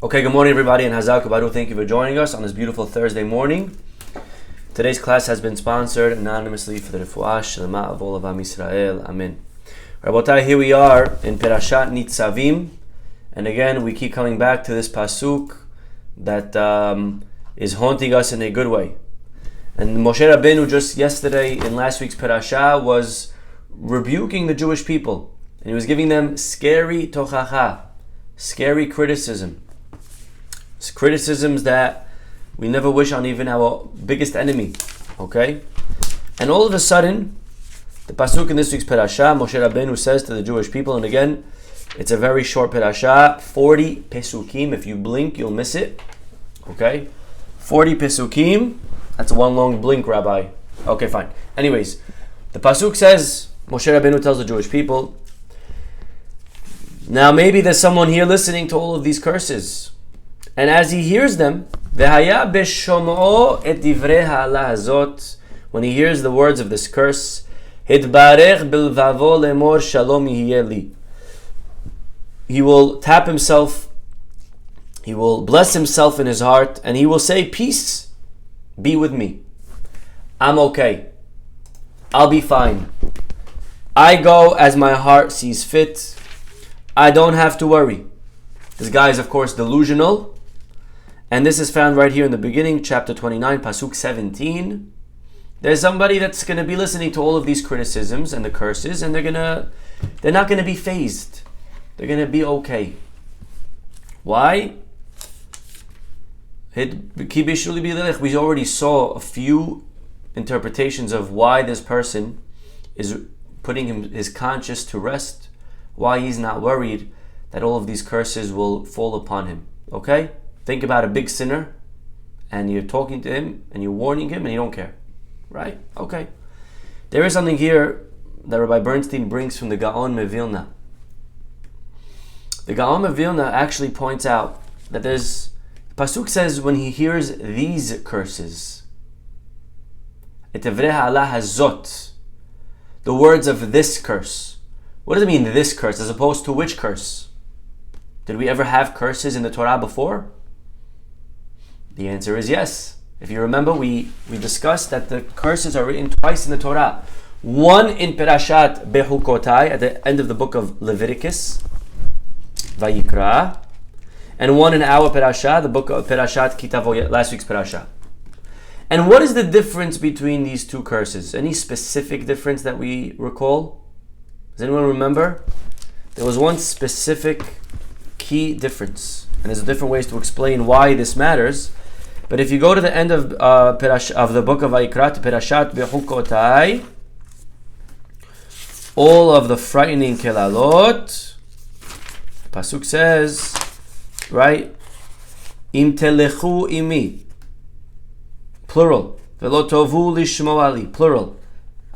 Okay, good morning everybody, and Hazak Baruch. Thank you for joining us on this beautiful Thursday morning. Today's class has been sponsored anonymously for the Refuah Shlema of all of Mizrahi. Amen. Rabotai, here we are in Perashat Nitzavim, and again we keep coming back to this pasuk that is haunting us in a good way. And Moshe Rabbeinu just yesterday in last week's Perashah was rebuking the Jewish people, and he was giving them scary tochacha, scary criticism. It's criticisms that we never wish on even our biggest enemy. Okay? And all of a sudden, the pasuk in this week's Perashah, Moshe Rabbeinu says to the Jewish people, and again, it's a very short Perashah, 40 pesukim. If you blink, you'll miss it. Okay? 40 pesukim. That's one long blink, Rabbi. Okay, fine. Anyways, the pasuk says, Moshe Rabbeinu tells the Jewish people, now maybe there's someone here listening to all of these curses. And as he hears them, when he hears the words of this curse, he will tap himself, he will bless himself in his heart, and he will say, peace be with me. I'm okay. I'll be fine. I go as my heart sees fit. I don't have to worry. This guy is of course delusional. And this is found right here in the beginning, chapter 29, pasuk 17. There's somebody that's going to be listening to all of these criticisms and the curses, and they're not going to be fazed. They're going to be okay. Why? We already saw a few interpretations of why this person is putting his conscience to rest, why he's not worried that all of these curses will fall upon him. Okay? Think about a big sinner, and you're talking to him, and you're warning him, and you don't care. Right? Okay. There is something here that Rabbi Bernstein brings from the Gaon Mevilna. The Gaon Mevilna actually points out that Pasuk says when he hears these curses, Etevreha Allah hazot, the words of this curse. What does it mean, this curse, as opposed to which curse? Did we ever have curses in the Torah before? The answer is yes. If you remember, we discussed that the curses are written twice in the Torah. One in Perashat Behukotai, at the end of the book of Leviticus, Vayikra, and one in our Perashah, the book of Perashat Kitavo, last week's Perashah. And what is the difference between these two curses? Any specific difference that we recall? Does anyone remember? There was one specific key difference, and there's different ways to explain why this matters. But if you go to the end of the book of Vayikra, Perashat Behukotai, all of the frightening kelalot, Pasuk says, right? Im telechu imi, plural. Velo tovu lishmoali, plural.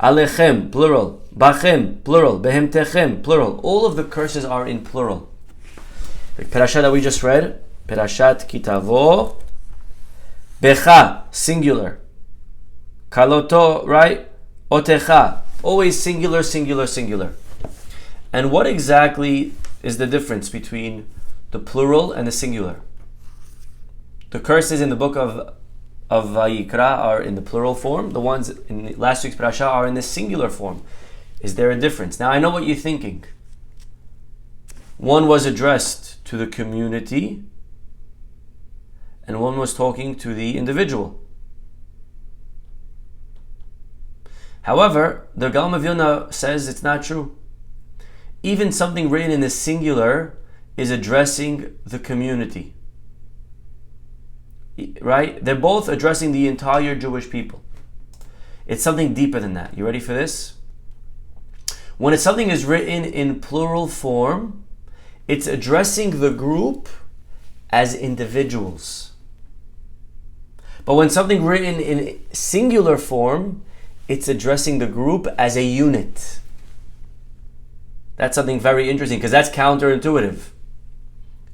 Alechem, plural. Bachem, plural. Behemtechem, plural. All of the curses are in plural. The Perashat that we just read, Perashat Kitavo, Becha, singular. Kaloto, right? Otecha, always singular, singular, singular. And what exactly is the difference between the plural and the singular? The curses in the book of Vayikra are in the plural form. The ones in last week's Parashah are in the singular form. Is there a difference? Now I know what you're thinking. One was addressed to the community, and one was talking to the individual. However, the Gaon Vilna says it's not true. Even something written in the singular is addressing the community. Right? They're both addressing the entire Jewish people. It's something deeper than that. You ready for this? When something is written in plural form, it's addressing the group as individuals. But when something written in singular form, it's addressing the group as a unit. That's something very interesting because that's counterintuitive.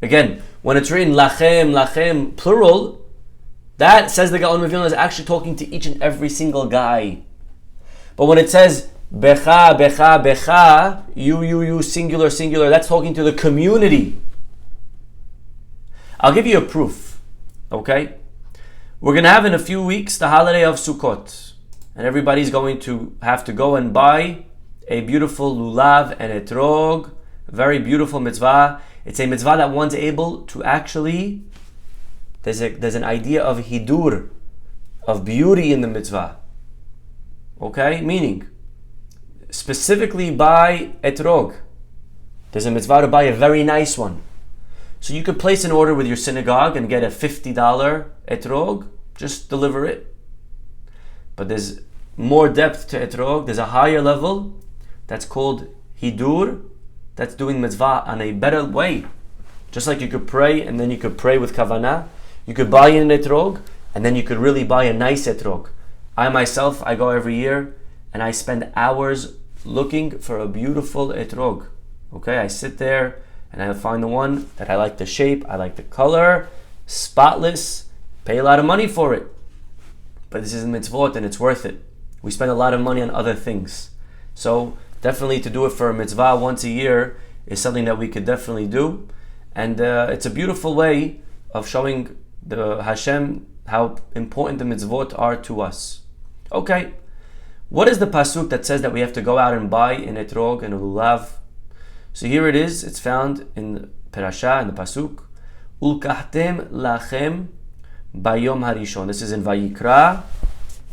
Again, when it's written lachem, lachem, plural, that, says the Gaon Vilna, is actually talking to each and every single guy. But when it says becha, becha, becha, you, singular, singular, that's talking to the community. I'll give you a proof, okay? We're going to have in a few weeks the holiday of Sukkot, and everybody's going to have to go and buy a beautiful lulav and etrog, very beautiful mitzvah. It's a mitzvah that one's able to actually, there's an idea of hidur, of beauty in the mitzvah, okay? Meaning, specifically buy etrog. There's a mitzvah to buy a very nice one. So you could place an order with your synagogue and get a $50 etrog, just deliver it. But there's more depth to etrog, there's a higher level, that's called hidur, that's doing mitzvah on a better way. Just like you could pray and then you could pray with kavanah, you could buy an etrog and then you could really buy a nice etrog. I myself, I go every year and I spend hours looking for a beautiful etrog. Okay, I sit there and I find the one that I like the shape, I like the color, spotless, pay a lot of money for it. But this is mitzvot and it's worth it. We spend a lot of money on other things. So definitely to do it for a mitzvah once a year is something that we could definitely do. And it's a beautiful way of showing the Hashem how important the mitzvot are to us. Okay, what is the pasuk that says that we have to go out and buy an etrog and a lulav? So here it is, it's found in Perashah, in the pasuk. Ulkahtem lachem bayom harishon. This is in Vayikra,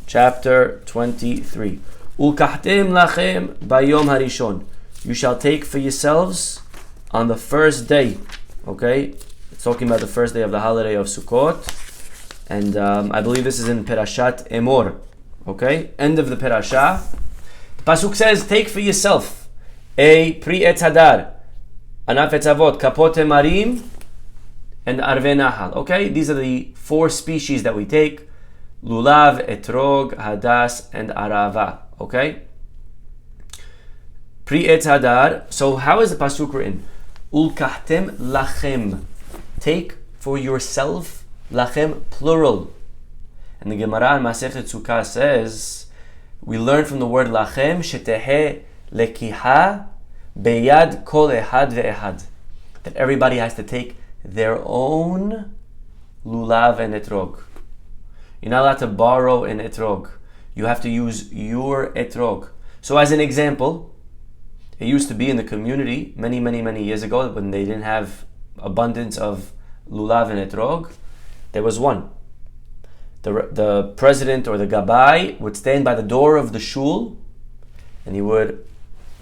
chapter 23. Ulkahtem lachem bayom harishon. You shall take for yourselves on the first day. Okay, it's talking about the first day of the holiday of Sukkot, and I believe this is in Perashat Emor. Okay, end of the Perashah. The pasuk says, take for yourself a pri etz hadar, anaf etz avot, kapot marim, and arve nahal. Okay, these are the 4 species that we take: lulav, etrog, hadas, and arava. Okay, pri etz hadar. So how is the pasuk written? Ulkahtem lachem. Take for yourself, lachem plural. And the Gemara in Masechet Sukkah says, we learn from the word lachem, shetehe lekiha beyad kol ehad ve'ehad, that everybody has to take their own lulav and etrog. You're not allowed to borrow an etrog. You have to use your etrog. So as an example, it used to be in the community many years ago when they didn't have abundance of lulav and etrog, there was one. The president or the gabbai would stand by the door of the shul and he would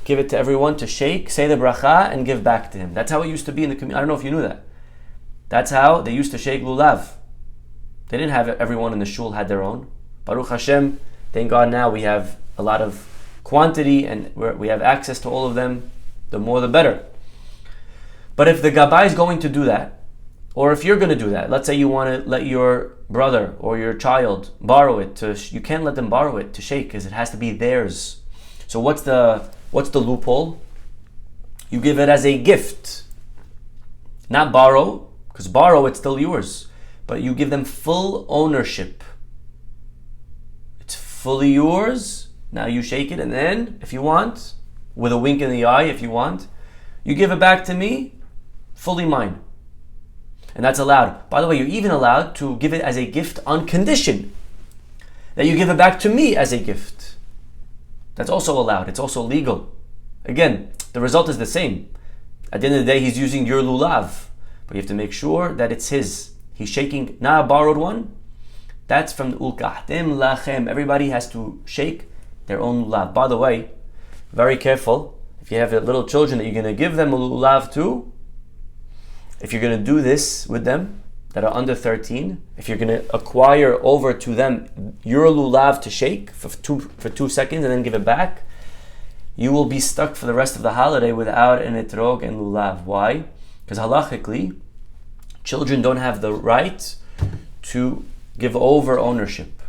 give it to everyone to shake, say the bracha, and give back to him. That's how it used to be in the community. I don't know if you knew that. That's how they used to shake lulav. They didn't have everyone in the shul had their own. Baruch Hashem, thank God now we have a lot of quantity and we have access to all of them. The more the better. But if the gabbai is going to do that, or if you're going to do that, let's say you want to let your brother or your child borrow it, you can't let them borrow it to shake because it has to be theirs. So what's the loophole? You give it as a gift. Not borrow, because borrow it's still yours. But you give them full ownership. It's fully yours. Now you shake it and then, if you want, with a wink in the eye if you want, you give it back to me, fully mine. And that's allowed. By the way, you're even allowed to give it as a gift on condition that you give it back to me as a gift. That's also allowed. It's also legal. Again, the result is the same. At the end of the day, he's using your lulav. But you have to make sure that it's his. He's shaking, not a borrowed one. That's from the ulkahtem lachem. Everybody has to shake their own lulav. By the way, very careful. If you have little children that you're going to give them a lulav to, if you're going to do this with them that are under 13, if you're going to acquire over to them your lulav to shake for 2 seconds and then give it back, you will be stuck for the rest of the holiday without an etrog and lulav. Why? Because halachically, children don't have the right to give over ownership.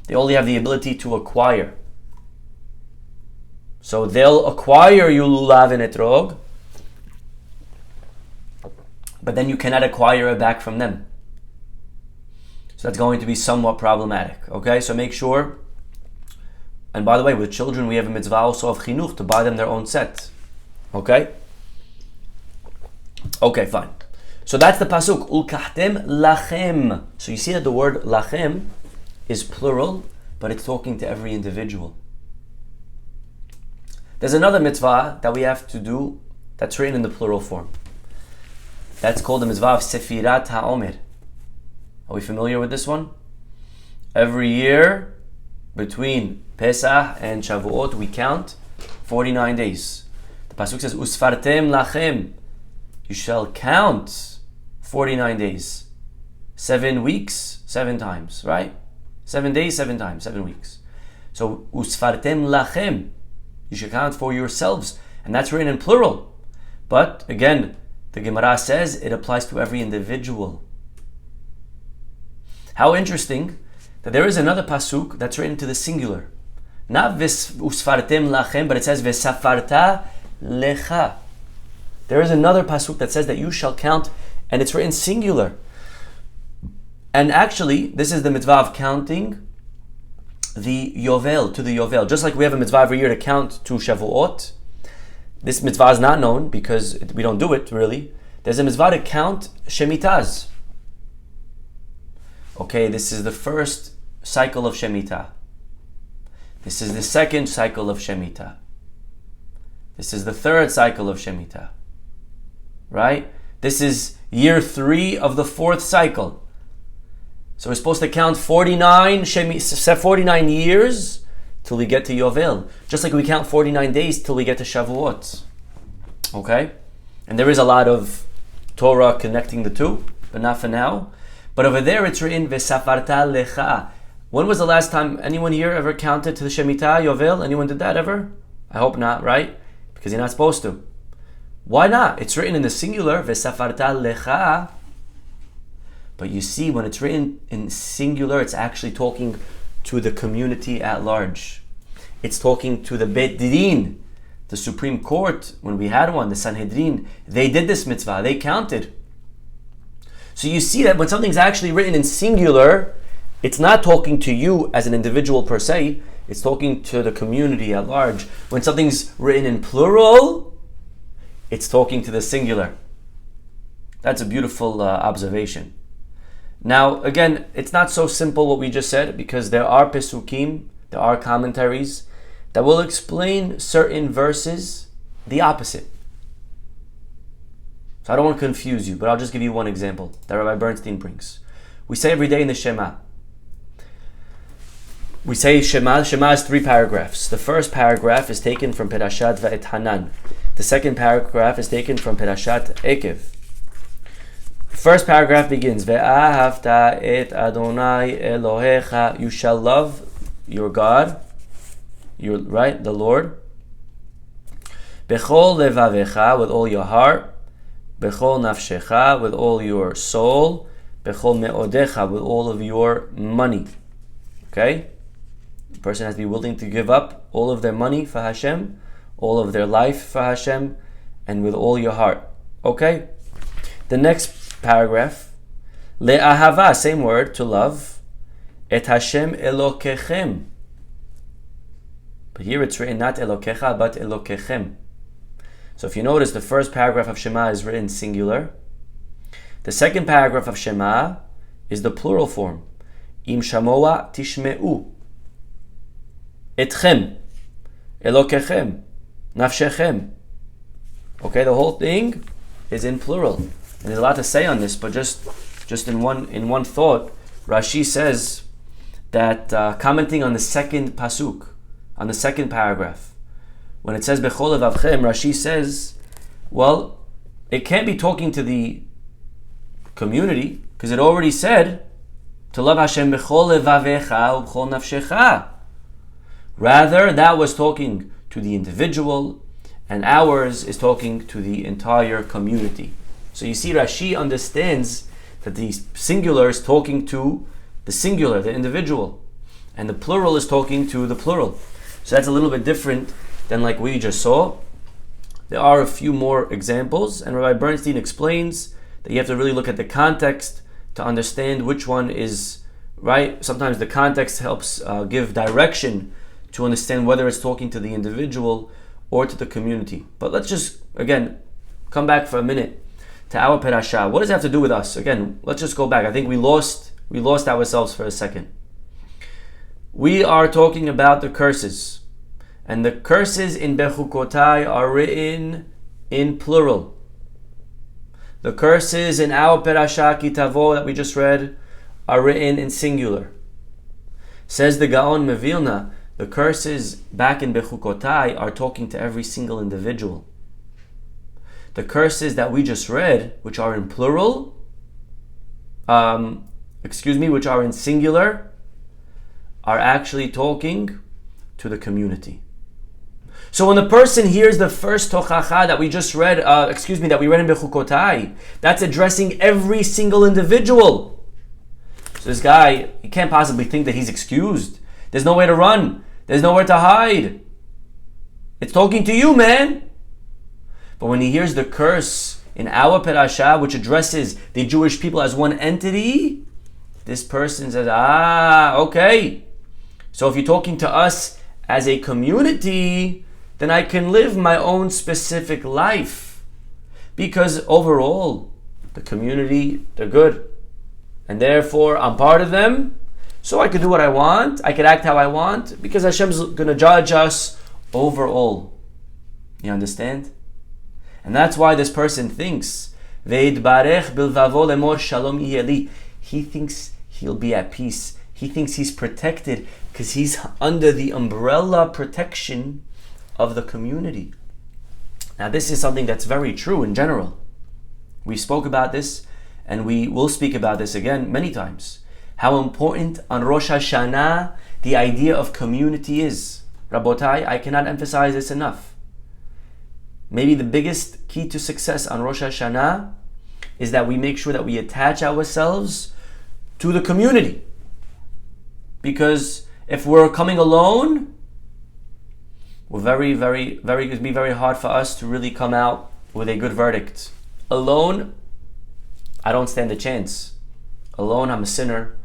They only have the ability to acquire. So they'll acquire your lulav and etrog, but then you cannot acquire it back from them. So that's going to be somewhat problematic. Okay, so make sure. And by the way, with children, we have a mitzvah also of chinuch to buy them their own set. Okay? Okay, fine. So that's the pasuk. Ulkahtem lachem. So you see that the word lachem is plural, but it's talking to every individual. There's another mitzvah that we have to do that's written in the plural form. That's called the mitzvah of Sefirat HaOmer. Are we familiar with this one? Every year, between Pesach and Shavuot, we count 49 days. The pasuk says, Usfartem lachem. You shall count 49 days. 7 weeks, 7 times, right? 7 days, 7 times, 7 weeks. So, Usfartem lachem. You should count for yourselves. And that's written in plural. But, again, the Gemara says it applies to every individual. How interesting that there is another pasuk that's written to the singular. Not usfartem lachem, but it says vesafarta lecha. There is another pasuk that says that you shall count, and it's written singular. And actually, this is the mitzvah of counting the Yovel, to the Yovel. Just like we have a mitzvah every year to count to Shavuot, this mitzvah is not known because we don't do it really. There's a mitzvah to count Shemitahs. Okay, this is the first cycle of Shemitah. This is the second cycle of Shemitah. This is the third cycle of Shemitah. Right? This is year 3 of the 4th cycle. So we're supposed to count 49 years till we get to Yovel. Just like we count 49 days till we get to Shavuot. Okay? And there is a lot of Torah connecting the two, but not for now. But over there it's written, Vesafarta lecha. When was the last time anyone here ever counted to the Shemitah, Yovel? Anyone did that ever? I hope not, right? Because you're not supposed to. Why not? It's written in the singular, Vesafarta lecha. But you see, when it's written in singular, it's actually talking to the community at large. It's talking to the Beit Din, the Supreme Court, when we had one, the Sanhedrin. They did this mitzvah, they counted. So you see that when something's actually written in singular, it's not talking to you as an individual per se, it's talking to the community at large. When something's written in plural, it's talking to the singular. That's a beautiful observation. Now, again, it's not so simple what we just said, because there are pesukim, there are commentaries that will explain certain verses the opposite. So I don't want to confuse you, but I'll just give you one example that Rabbi Bernstein brings. We say every day in the Shema. We say Shema. Shema is 3 paragraphs. The first paragraph is taken from Perashat Va'et Hanan. The second paragraph is taken from Perashat Ekev. First paragraph begins, Ve'ahavta et Adonai Elohecha. You shall love your God, the Lord. Bechol levavecha, with all your heart. Bechol nafshecha, with all your soul. Bechol me'odecha, with all of your money. Okay? The person has to be willing to give up all of their money for Hashem, all of their life for Hashem, and with all your heart. Okay? The next paragraph, le'ahava, same word, to love, et Hashem Elokechem. But here it's written not Elokecha, but Elokechem. So if you notice, the first paragraph of Shema is written singular. The second paragraph of Shema is the plural form. Im shamoa tishme'u. Etchem. Elokechem. Nafshechem. Okay, the whole thing is in plural. And there's a lot to say on this, but just in one thought, Rashi says that commenting on the second pasuk, on the second paragraph, when it says Bechol levavchem, Rashi says, well, it can't be talking to the community, because it already said to love Hashem Bechol levavecha u'bechol nafshecha. Rather, that was talking to the individual, and ours is talking to the entire community. So you see, Rashi understands that the singular is talking to the singular, the individual, and the plural is talking to the plural. So that's a little bit different than like we just saw. There are a few more examples, and Rabbi Bernstein explains that you have to really look at the context to understand which one is right. Sometimes the context helps give direction to understand whether it's talking to the individual or to the community. But let's just, again, come back for a minute to our perasha. What does it have to do with us? Again, let's just go back. I think we lost ourselves for a second. We are talking about the curses. And the curses in Bechukotai are written in plural. The curses in our perasha Kitavo that we just read are written in singular. Says the Gaon Mevilna, the curses back in Bechukotai are talking to every single individual. The curses that we just read, which are in plural, which are in singular, are actually talking to the community. So when the person hears the first tochacha that we just read, that we read in Bechukotai, that's addressing every single individual. So this guy, he can't possibly think that he's excused. There's nowhere to run. There's nowhere to hide. It's talking to you, man. But when he hears the curse in our perasha, which addresses the Jewish people as one entity, this person says, okay. So if you're talking to us as a community, then I can live my own specific life. Because overall, the community, they're good. And therefore, I'm part of them. So I could do what I want. I could act how I want. Because Hashem's going to judge us overall. You understand? And that's why this person thinks, Ve'idbarech bilvavo lemor shalom yeli. He thinks he'll be at peace. He thinks he's protected because he's under the umbrella protection of the community. Now this is something that's very true in general. We spoke about this and we will speak about this again many times. How important on Rosh Hashanah the idea of community is. Rabotai, I cannot emphasize this enough. Maybe the biggest key to success on Rosh Hashanah is that we make sure that we attach ourselves to the community. Because if we're coming alone, it's going to be very hard for us to really come out with a good verdict. Alone, I don't stand a chance. Alone, I'm a sinner.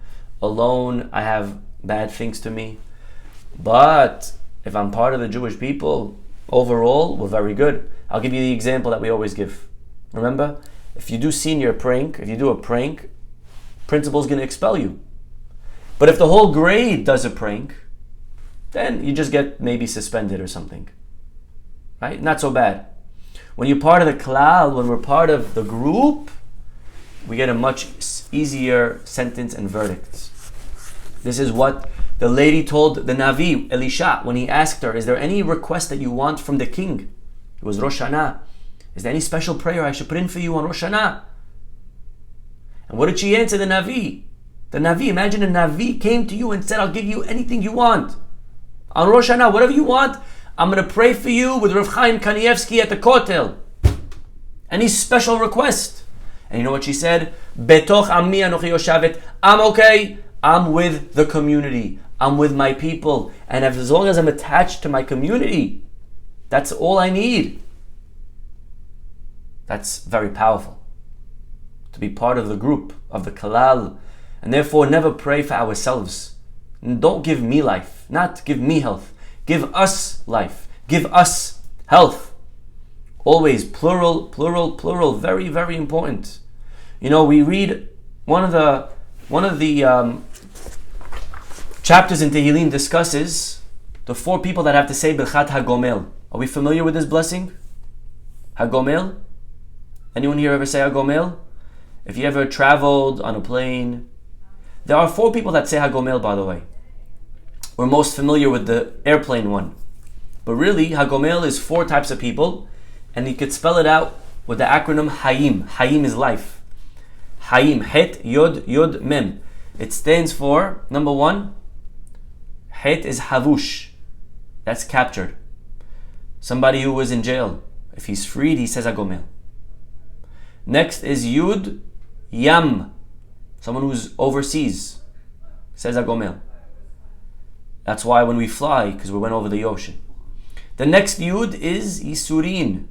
Alone, I have bad things to me. But if I'm part of the Jewish people, overall, we're very good. I'll give you the example that we always give. Remember, if you do a prank, principal's going to expel you. But if the whole grade does a prank, then you just get maybe suspended or something. Right? Not so bad. When you're part of the klal, when we're part of the group, we get a much easier sentence and verdict. This is what the lady told the Navi, Elisha, when he asked her, is there any request that you want from the king? It was Rosh Hashanah. Is there any special prayer I should put in for you on Rosh Hashanah? And what did she answer the Navi? The Navi, imagine a Navi came to you and said, I'll give you anything you want. On Rosh Hashanah, whatever you want, I'm going to pray for you with Rav Chaim Kanievsky at the Kotel. Any special request? And you know what she said? Betoch ammi anochi yoshavet. I'm okay. I'm with the community. I'm with my people. And as long as I'm attached to my community, that's all I need. That's very powerful. To be part of the group, of the kalal. And therefore never pray for ourselves. And don't give me life. Not give me health. Give us life. Give us health. Always plural, plural, plural. Very, very important. You know, we read one of the chapters in Tehillim discusses the 4 people that have to say Birchat HaGomel. Are we familiar with this blessing? HaGomel? Anyone here ever say HaGomel? If you ever traveled on a plane, there are 4 people that say HaGomel, by the way. We're most familiar with the airplane one. But really, HaGomel is 4 types of people, and you could spell it out with the acronym Hayim. Hayim is life. Hayim, Het, Yod, Yod, Mem. It stands for, number 1, Het is Havush. That's captured. Somebody who was in jail. If he's freed, he says HaGomel. Next is Yud, Yam. Someone who's overseas says HaGomel. That's why when we fly, because we went over the ocean. The next Yud is Yisurin.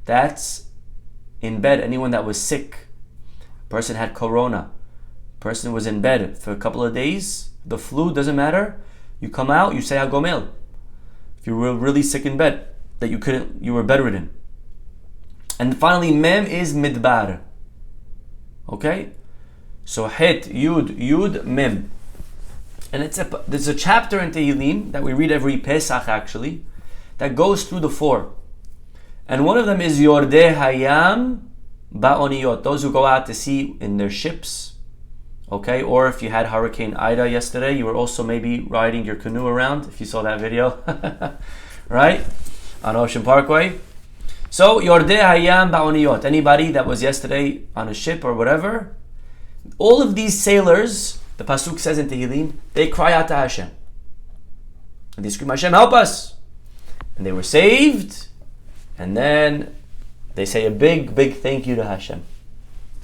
That's in bed. Anyone that was sick. Person had corona. Person was in bed for a couple of days. The flu, doesn't matter. You come out, you say HaGomel. If you were really sick in bed, that you were bedridden. And finally, Mem is Midbar. Okay? So Het, Yud, Mem. And there's a chapter in Tehillim that we read every Pesach actually, that goes through the four. And one of them is Yordei Hayam Ba'oniyot, those who go out to sea in their ships. Okay, or if you had Hurricane Ida yesterday, you were also maybe riding your canoe around, if you saw that video, right? On Ocean Parkway. So, Yordei Hayam Ba'oniyot, anybody that was yesterday on a ship or whatever, all of these sailors, the Pasuk says in Tehillim, they cry out to Hashem. And they scream, Hashem, help us! And they were saved, and then they say a big, big thank you to Hashem.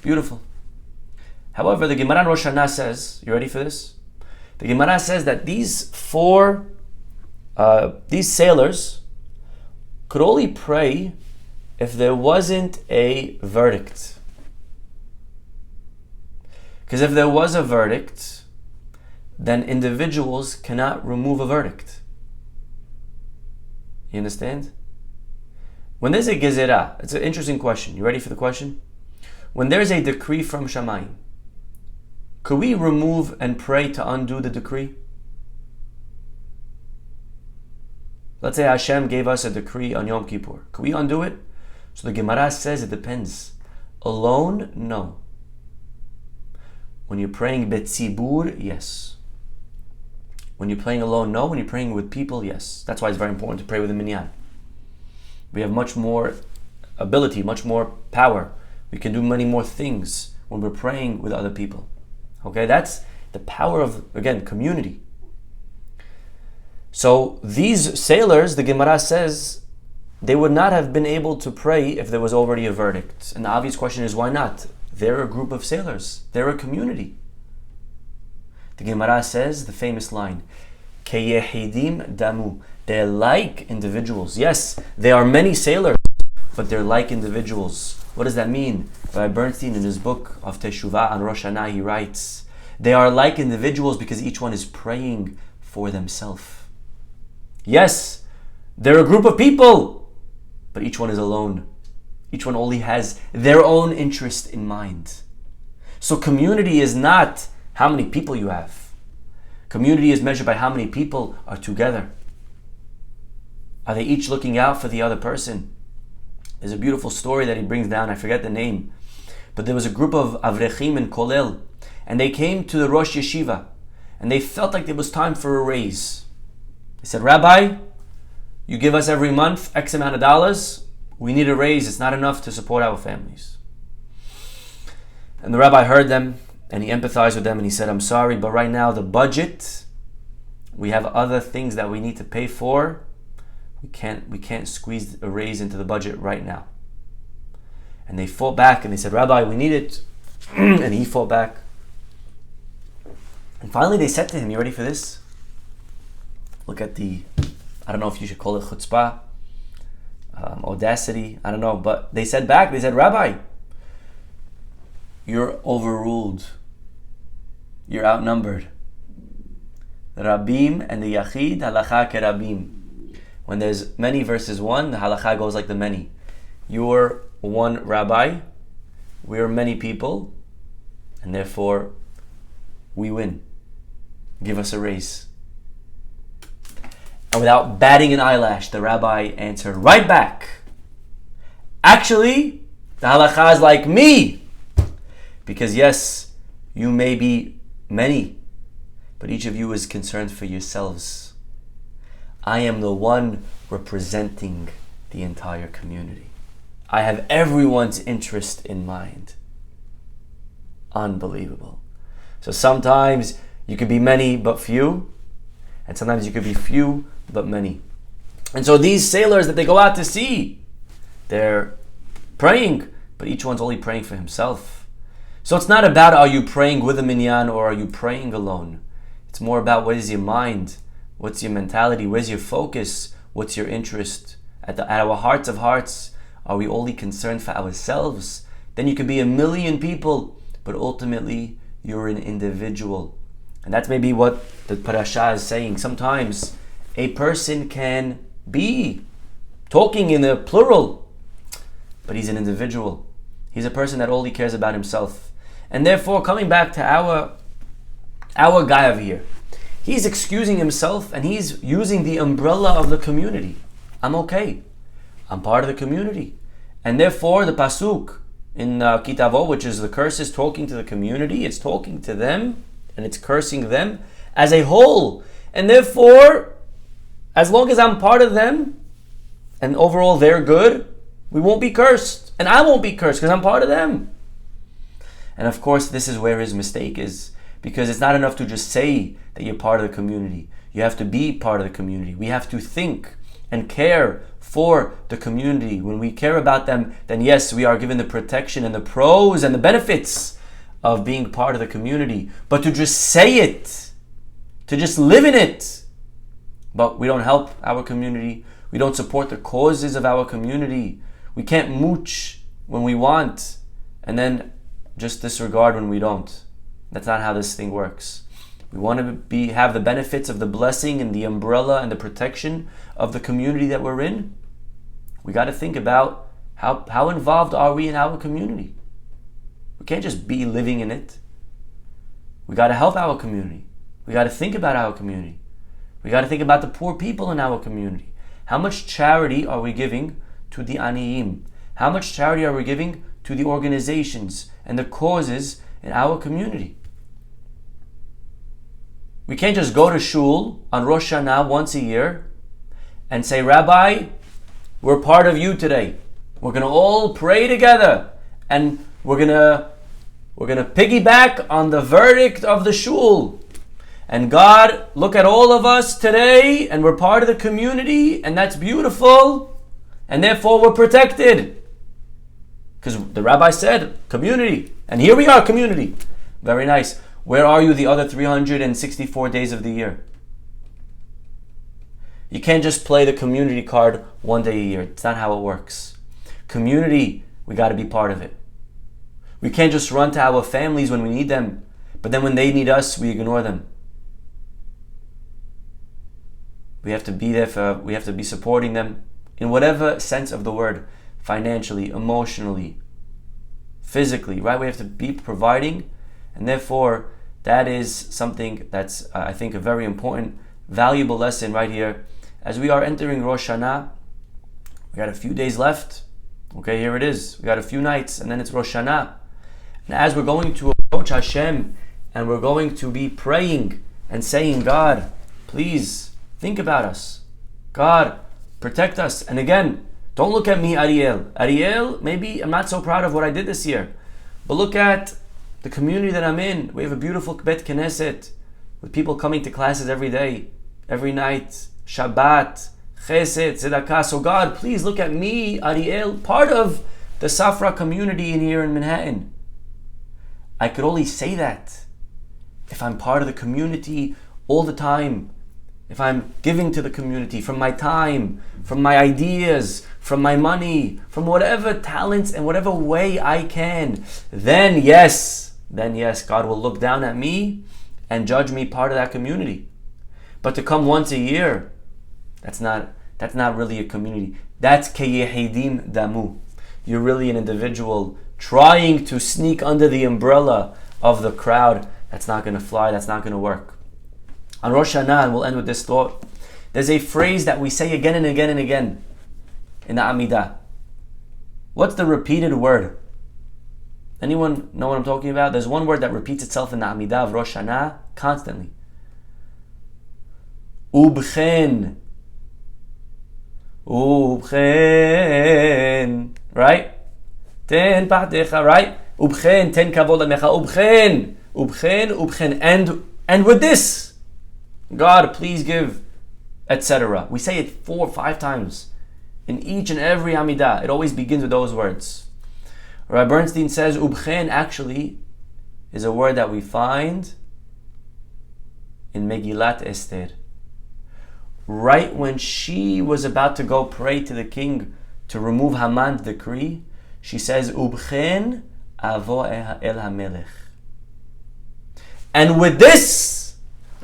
Beautiful. However, the Gemara in Rosh Hashanah says, you ready for this? The Gemara says that these sailors could only pray if there wasn't a verdict. Because if there was a verdict, then individuals cannot remove a verdict. You understand? When there's a gezerah, it's an interesting question. You ready for the question? When there's a decree from Shamayim, could we remove and pray to undo the decree? Let's say Hashem gave us a decree on Yom Kippur. Could we undo it? So the Gemara says it depends. Alone, no. When you're praying betzibur, yes. When you're praying alone, no. When you're praying with people, yes. That's why it's very important to pray with a minyan. We have much more ability, much more power. We can do many more things when we're praying with other people. Okay, that's the power of, again, community. So these sailors, the Gemara says, they would not have been able to pray if there was already a verdict. And the obvious question is, why not? They're a group of sailors. They're a community. The Gemara says, the famous line, Keyehidim damu. They're like individuals. Yes, they are many sailors, but they're like individuals. What does that mean? Rabbi Bernstein, in his book of Teshuvah on Rosh Hashanah, he writes, they are like individuals because each one is praying for themselves. Yes, they're a group of people, but each one is alone. Each one only has their own interest in mind. So community is not how many people you have. Community is measured by how many people are together. Are they each looking out for the other person? There's a beautiful story that he brings down, I forget the name, but there was a group of Avrechim in Kolel, and they came to the Rosh Yeshiva, and they felt like it was time for a raise. They said, Rabbi, you give us every month X amount of dollars, we need a raise, it's not enough to support our families. And the rabbi heard them, and he empathized with them, and he said, I'm sorry, but right now the budget, we have other things that we need to pay for. We can't squeeze a raise into the budget right now. And they fought back, and they said, Rabbi, we need it. And he fought back. And finally they said to him, you ready for this? Look at the, I don't know if you should call it chutzpah, audacity, I don't know, but they said back, they said, Rabbi, you're overruled. You're outnumbered. Rabim and the Yachid, halacha kerabim. When there's many versus one, the halacha goes like the many. You're one rabbi, we're many people, and therefore we win. Give us a raise. And without batting an eyelash, the rabbi answered right back, actually, the halacha is like me. Because yes, you may be many, but each of you is concerned for yourselves. I am the one representing the entire community. I have everyone's interest in mind. Unbelievable. So sometimes you could be many but few, and sometimes you could be few but many. And so these sailors that they go out to sea, they're praying, but each one's only praying for himself. So it's not about are you praying with a minyan or are you praying alone. It's more about what is your mind, what's your mentality, where's your focus, what's your interest. At our hearts of hearts, are we only concerned for ourselves? Then you could be a million people, but ultimately you're an individual. And that's maybe what the parasha is saying. Sometimes a person can be talking in the plural, but he's an individual. He's a person that only cares about himself. And therefore, coming back to our guy over here, he's excusing himself and he's using the umbrella of the community. I'm okay. I'm part of the community. And therefore, the pasuk in Kitavo, which is the curse, is talking to the community. It's talking to them and it's cursing them as a whole. And therefore, as long as I'm part of them and overall they're good, we won't be cursed. And I won't be cursed because I'm part of them. And of course, this is where his mistake is, because it's not enough to just say that you're part of the community. You have to be part of the community. We have to think and care for the community. When we care about them, then yes, we are given the protection and the pros and the benefits of being part of the community. But to just say it, to just live in it, but we don't help our community, we don't support the causes of our community, we can't mooch when we want and then just disregard when we don't. That's not how this thing works. We want to have the benefits of the blessing and the umbrella and the protection of the community that we're in. We got to think about how involved are we in our community. We can't just be living in it. We got to help our community. We got to think about our community. We got to think about the poor people in our community. How much charity are we giving to the aniyim? How much charity are we giving to the organizations and the causes in our community? We can't just go to shul on Rosh Hashanah once a year and say, Rabbi, we're part of you today. We're going to all pray together and we're going to piggyback on the verdict of the shul. And God, look at all of us today and we're part of the community and that's beautiful and therefore we're protected. Because the rabbi said, community. And here we are, community. Very nice. Where are you the other 364 days of the year? You can't just play the community card one day a year. It's not how it works. Community, we got to be part of it. We can't just run to our families when we need them, but then when they need us, we ignore them. We have to be there we have to be supporting them in whatever sense of the word, financially, emotionally, physically, right? We have to be providing, and therefore that is something that's, I think, a very important, valuable lesson right here. As we are entering Rosh Hashanah, we got a few days left. Okay, here it is. We got a few nights, and then it's Rosh Hashanah. And as we're going to approach Hashem, and we're going to be praying and saying, God, please think about us. God, protect us. And again, don't look at me, Ariel. Ariel, maybe I'm not so proud of what I did this year. But look at the community that I'm in. We have a beautiful Bet Knesset with people coming to classes every day, every night, Shabbat, Chesed, Tzedakah. So God, please look at me, Ariel, part of the Safra community in here in Manhattan. I could only say that if I'm part of the community all the time, if I'm giving to the community from my time, from my ideas, from my money, from whatever talents and whatever way I can, then yes, God will look down at me and judge me part of that community. But to come once a year, that's not really a community. That's keyehidim damu. You're really an individual trying to sneak under the umbrella of the crowd. That's not going to fly. That's not going to work. On Rosh Hashanah, and we'll end with this thought, there's a phrase that we say again and again and again in the Amidah. What's the repeated word? Anyone know what I'm talking about? There's one word that repeats itself in the Amidah of Rosh Hashanah constantly. Ubchen. Ubchen. Right? Ten pa'techa, right? Ubchen, ten kavod amecha. Ubchen. Ubchen, ubchen. And with this, God, please give, etc. We say it 4 or 5 times in each and every Amidah. It always begins with those words. Rabbi Bernstein says Ubchen actually is a word that we find in Megillat Esther. Right when she was about to go pray to the king to remove Haman's decree, she says Ubchen avo el hamelech. And with this,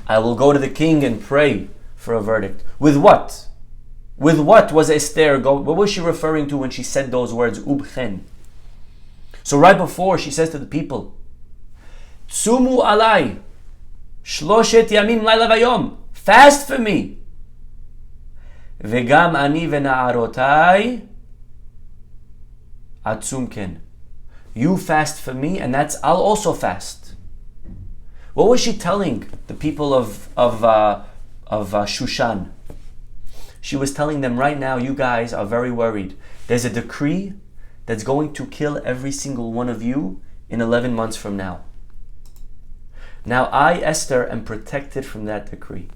I will go to the king and pray for a verdict. With what? With what was Esther going? What was she referring to when she said those words, ubchen? So right before, she says to the people, Tsumu alai, shloshet yamim laila vayom. Fast for me. Vegam ani vena'arotai atzumken. You fast for me, and I'll also fast. What was she telling the people of Shushan? She was telling them, right now, you guys are very worried. There's a decree that's going to kill every single one of you in 11 months from now. Now I, Esther, am protected from that decree.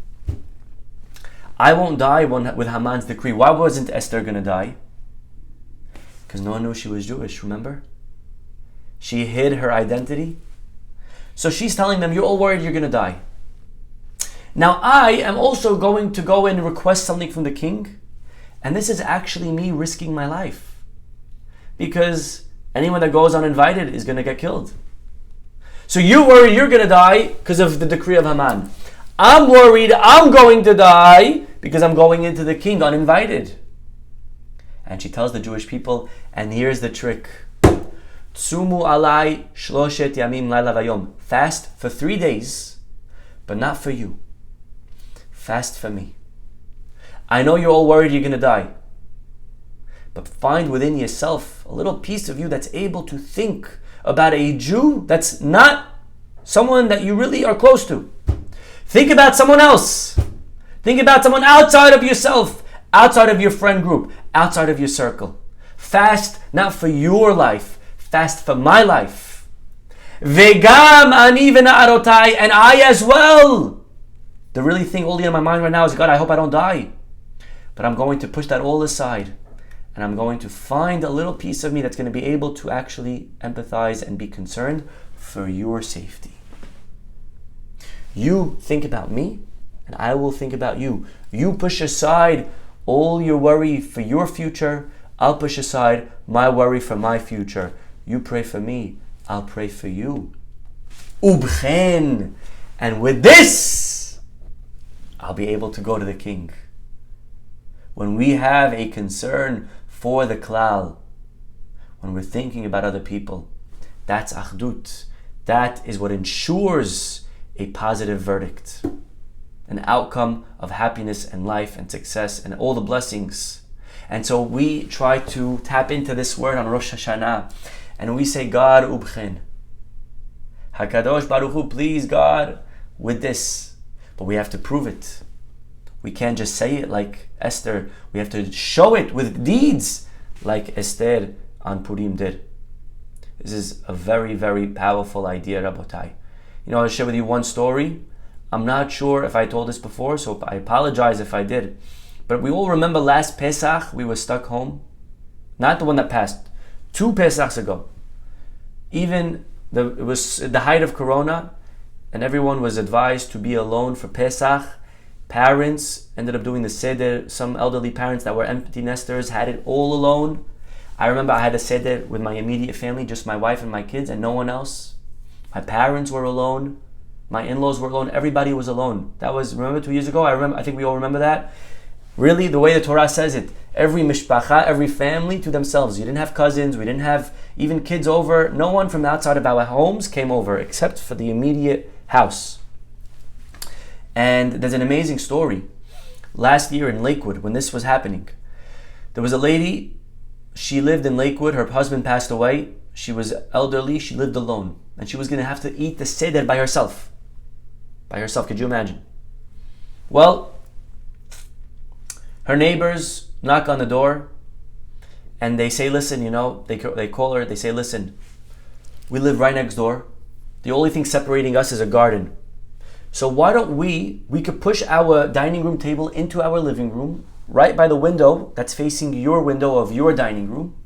I won't die with Haman's decree. Why wasn't Esther going to die? Because no one knew she was Jewish, remember? She hid her identity. So she's telling them, you're all worried you're going to die. Now I am also going to go and request something from the king. And this is actually me risking my life. Because anyone that goes uninvited is going to get killed. So you worry you're going to die because of the decree of Haman. I'm worried I'm going to die because I'm going into the king uninvited. And she tells the Jewish people, and here's the trick. Tsumu alai shloshet yamim laila vayom. Fast for 3 days, but not for you. Fast for me. I know you're all worried you're going to die. But find within yourself a little piece of you that's able to think about a Jew that's not someone that you really are close to. Think about someone else. Think about someone outside of yourself, outside of your friend group, outside of your circle. Fast not for your life, fast for my life. Vegam ani vena'arotai, and I as well. The really thing only in my mind right now is, God, I hope I don't die. But I'm going to push that all aside. And I'm going to find a little piece of me that's going to be able to actually empathize and be concerned for your safety. You think about me, and I will think about you. You push aside all your worry for your future. I'll push aside my worry for my future. You pray for me, I'll pray for you. Ubchen. And with this, I'll be able to go to the king. When we have a concern for the klal, when we're thinking about other people, that's achdut. That is what ensures a positive verdict, an outcome of happiness and life and success and all the blessings. And so we try to tap into this word on Rosh Hashanah, and we say, God ubchen. Hakadosh Baruch Hu, please God, with this. But we have to prove it. We can't just say it like Esther. We have to show it with deeds like Esther on Purim did. This is a very, very powerful idea, Rabotai. You know, I'll share with you one story. I'm not sure if I told this before, so I apologize if I did. But we all remember last Pesach, we were stuck home. Not the one that passed. 2 Pesachs ago. It was the height of Corona, and everyone was advised to be alone for Pesach. Parents ended up doing the Seder. Some elderly parents that were empty nesters had it all alone. I remember I had a Seder with my immediate family, just my wife and my kids, and no one else. My parents were alone. My in-laws were alone. Everybody was alone. That was, remember 2 years ago? I think we all remember that. Really, the way the Torah says it, every mishpacha, every family to themselves. You didn't have cousins. We didn't have even kids over. No one from outside of our homes came over except for the immediate house. And there's an amazing story. Last year in Lakewood, when this was happening, there was a lady. She lived in Lakewood. Her husband passed away. She was elderly. She lived alone. And she was going to have to eat the Seder by herself. By herself, could you imagine? Well, her neighbors knock on the door and they say, listen, they call her, they say, listen, we live right next door. The only thing separating us is a garden. So why don't we could push our dining room table into our living room, right by the window that's facing your window of your dining room,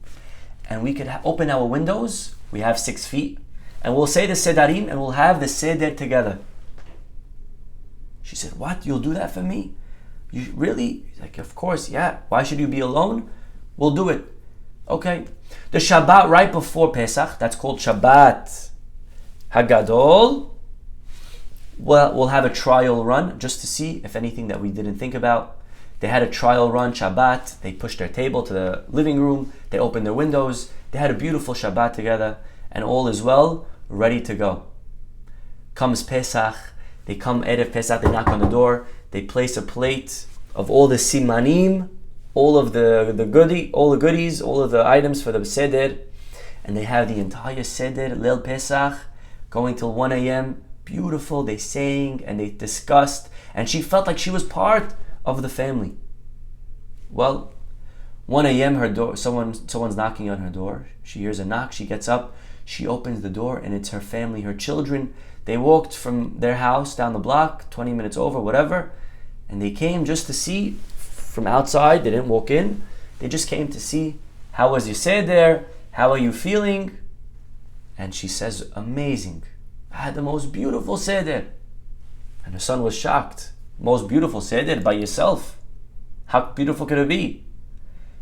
and we could open our windows. We have 6 feet, and we'll say the Sedarim, and we'll have the Seder together. She said, what? You'll do that for me? You really? He's like, of course, yeah. Why should you be alone? We'll do it. Okay. The Shabbat right before Pesach, that's called Shabbat Hagadol. Well, we'll have a trial run just to see if anything that we didn't think about. They had a trial run Shabbat. They pushed their table to the living room. They opened their windows. They had a beautiful Shabbat together, and all is well, ready to go. Comes Pesach. They come Erev Pesach. They knock on the door. They place a plate of all the simanim, all of the goodies, all of the items for the Seder, and they have the entire Seder Leil Pesach going till 1 a.m. Beautiful. They sang and they discussed, and she felt like she was part of the family. Well, 1 a.m. her door, someone's knocking on her door. She hears a knock. She gets up. She opens the door, and it's her family, her children. They walked from their house down the block, 20 minutes over, whatever, and they came just to see from outside. They didn't walk in. They just came to see, how was your Seder? How are you feeling? And she says, amazing. I had the most beautiful Seder. And her son was shocked. Most beautiful Seder by yourself? How beautiful could it be?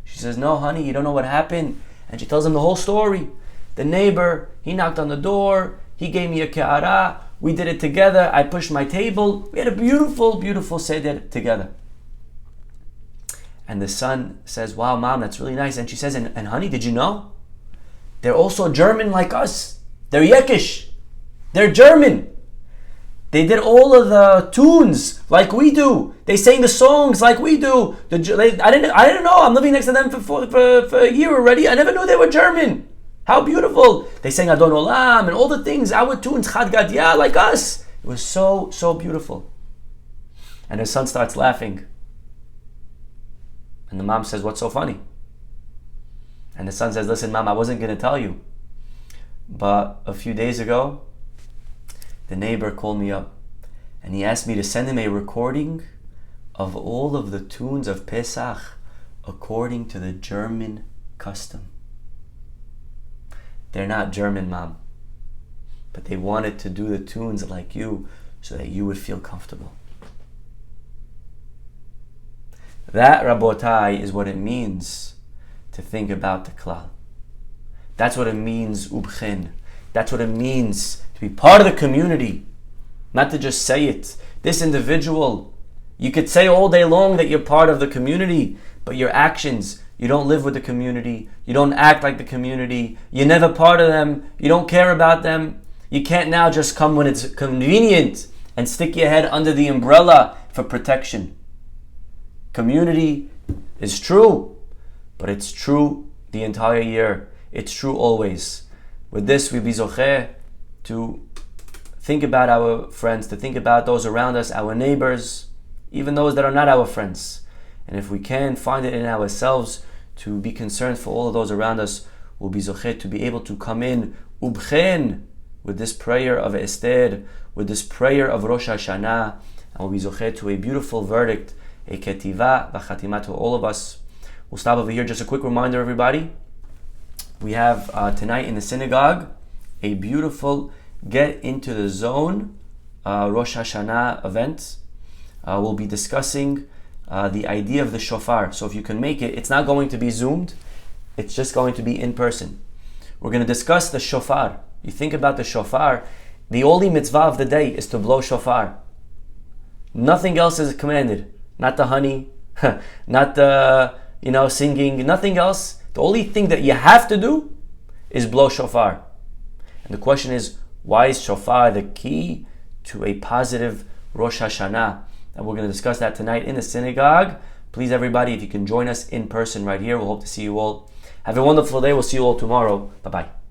She says, no, honey, you don't know what happened. And she tells him the whole story. The neighbor, he knocked on the door. He gave me a ke'ara. We did it together. I pushed my table. We had a beautiful, beautiful Seder together. And the son says, wow, Mom, that's really nice. And she says, and honey, did you know? They're also German like us. They're Yekish. They're German. They did all of the tunes like we do. They sang the songs like we do. I didn't know. I'm living next to them for a year already. I never knew they were German. How beautiful. They sang Adon Olam and all the things, our tunes, Chad Gadya, like us. It was so, so beautiful. And her son starts laughing. And the mom says, what's so funny? And the son says, listen, Mom, I wasn't going to tell you, but a few days ago, the neighbor called me up and he asked me to send him a recording of all of the tunes of Pesach according to the German custom. They're not German, Mom, but they wanted to do the tunes like you so that you would feel comfortable. That, Rabotai, is what it means to think about the klal. That's what it means, ubchen. That's what it means to be part of the community, not to just say it. This individual, you could say all day long that you're part of the community, but your actions, you don't live with the community, you don't act like the community, you're never part of them, you don't care about them. You can't now just come when it's convenient and stick your head under the umbrella for protection. Community is true, but it's true the entire year. It's true always. With this, we be zocheh to think about our friends, to think about those around us, our neighbors, even those that are not our friends. And if we can find it in ourselves to be concerned for all of those around us, we'll be zocheh to be able to come in ubchen with this prayer of Esther, with this prayer of Rosh Hashanah, and we'll be zocheh to a beautiful verdict, a ketiva v'chatima to all of us. We'll stop over here. Just a quick reminder, everybody. We have tonight in the synagogue a beautiful Get Into the Zone Rosh Hashanah event. We'll be discussing the idea of the shofar. So if you can make it, it's not going to be zoomed. It's just going to be in person. We're going to discuss the shofar. You think about the shofar. The only mitzvah of the day is to blow shofar. Nothing else is commanded. Not the honey, not the singing, nothing else. The only thing that you have to do is blow shofar. And the question is, why is shofar the key to a positive Rosh Hashanah? And we're going to discuss that tonight in the synagogue. Please, everybody, if you can join us in person right here, we'll hope to see you all. Have a wonderful day. We'll see you all tomorrow. Bye-bye.